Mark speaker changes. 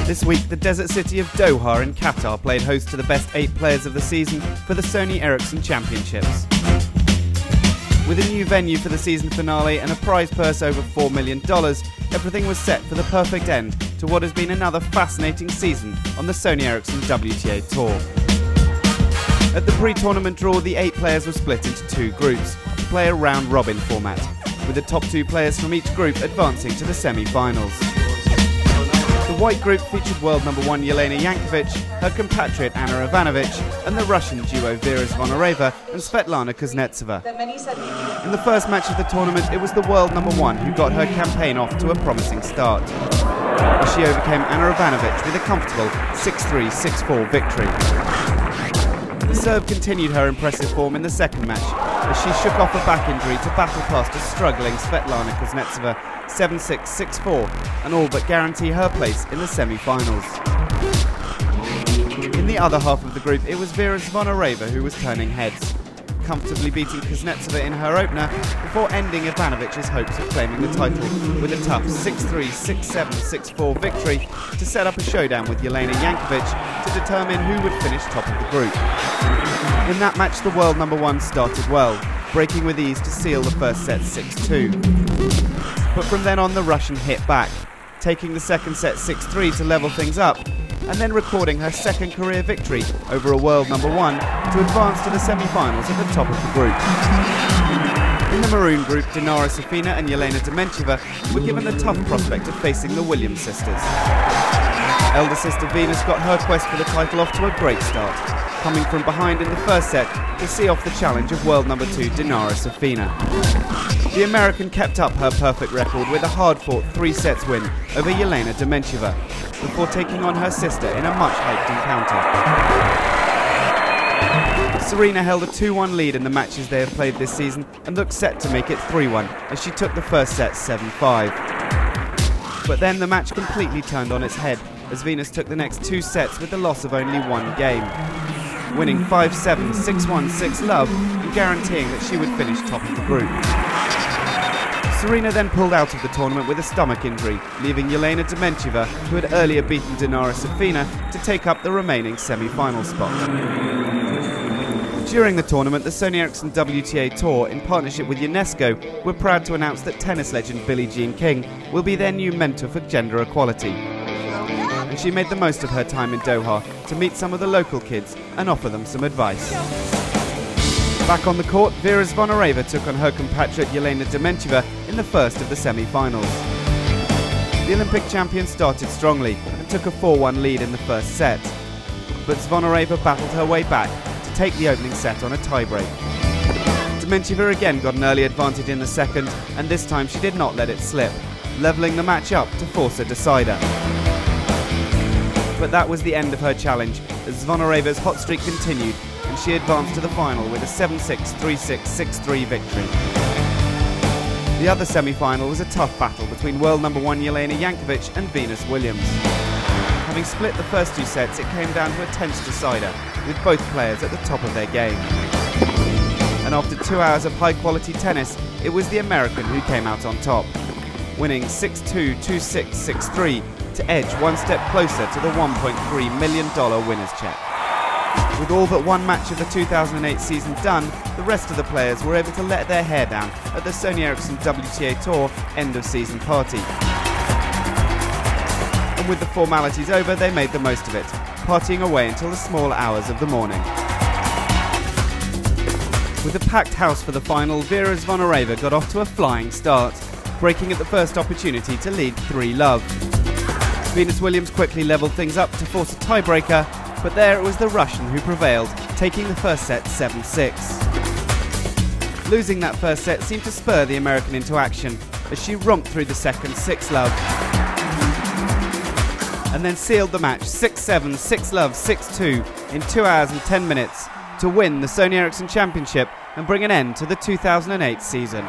Speaker 1: This week, the desert city of Doha in Qatar played host to the best 8 players of the season for the Sony Ericsson Championships. With a new venue for the season finale and a prize purse over $4 million, everything was set for the perfect end to what has been another fascinating season on the Sony Ericsson WTA Tour. At the pre-tournament draw, the 8 players were split into 2 groups to play a round-robin format, with the top 2 players from each group advancing to the semi-finals. The white group featured world number 1 Jelena Jankovic, her compatriot Anna Ivanovic, and the Russian duo Vera Zvonareva and Svetlana Kuznetsova. In the first match of the tournament, it was the world number 1 who got her campaign off to a promising start, as she overcame Anna Ivanovic with a comfortable 6-3, 6-4 victory. The Serb continued her impressive form in the second match, as she shook off a back injury to battle past a struggling Svetlana Kuznetsova 7-6, 6-4, and all but guarantee her place in the semi-finals. In the other half of the group, it was Vera Zvonareva who was turning heads, comfortably beating Kuznetsova in her opener before ending Ivanovic's hopes of claiming the title with a tough 6-3, 6-7, 6-4 victory to set up a showdown with Jelena Jankovic to determine who would finish top of the group. In that match, the world number 1 started well, breaking with ease to seal the first set 6-2. But from then on, the Russian hit back, taking the second set 6-3 to level things up, and then recording her second career victory over a world number 1 to advance to the semi-finals at the top of the group. In the maroon group, Dinara Safina and Jelena Dementьeva were given the tough prospect of facing the Williams sisters. Elder sister Venus got her quest for the title off to a great start, coming from behind in the first set to see off the challenge of world number 2 Dinara Safina. The American kept up her perfect record with a hard-fought 3-sets win over Jelena Dementьeva, before taking on her sister in a much-hyped encounter. Serena held a 2-1 lead in the matches they have played this season and looked set to make it 3-1 as she took the first set 7-5. But then the match completely turned on its head as Venus took the next 2 sets with the loss of only 1 game, winning 5-7, 6-1, 6-love and guaranteeing that she would finish top of the group. Serena then pulled out of the tournament with a stomach injury, leaving Jelena Dementьeva, who had earlier beaten Dinara Safina, to take up the remaining semi-final spot. During the tournament, the Sony Ericsson WTA Tour, in partnership with UNESCO, were proud to announce that tennis legend Billie Jean King will be their new mentor for gender equality. And she made the most of her time in Doha to meet some of the local kids and offer them some advice. Back on the court, Vera Zvonareva took on her compatriot Jelena Dementьeva in the first of the semi-finals. The Olympic champion started strongly and took a 4-1 lead in the first set, but Zvonareva battled her way back to take the opening set on a tiebreak. Dementьeva again got an early advantage in the second, and this time she did not let it slip, levelling the match up to force a decider. But that was the end of her challenge, as Zvonareva's hot streak continued and she advanced to the final with a 7-6, 3-6, 6-3 victory. The other semi-final was a tough battle between world number 1 Jelena Jankovic and Venus Williams. Having split the first 2 sets, it came down to a tense decider, with both players at the top of their game. And after 2 hours of high-quality tennis, it was the American who came out on top, winning 6-2, 2-6, 6-3 to edge one step closer to the $1.3 million winner's check. With all but one match of the 2008 season done, the rest of the players were able to let their hair down at the Sony Ericsson WTA Tour end-of-season party. And with the formalities over, they made the most of it, partying away until the small hours of the morning. With a packed house for the final, Vera Zvonareva got off to a flying start, breaking at the first opportunity to lead 3-love. Venus Williams quickly levelled things up to force a tiebreaker, but there it was the Russian who prevailed, taking the first set 7-6. Losing that first set seemed to spur the American into action as she romped through the second 6-love and then sealed the match 6-7, 6-love, 6-2 in 2 hours and 10 minutes to win the Sony Ericsson Championship and bring an end to the 2008 season.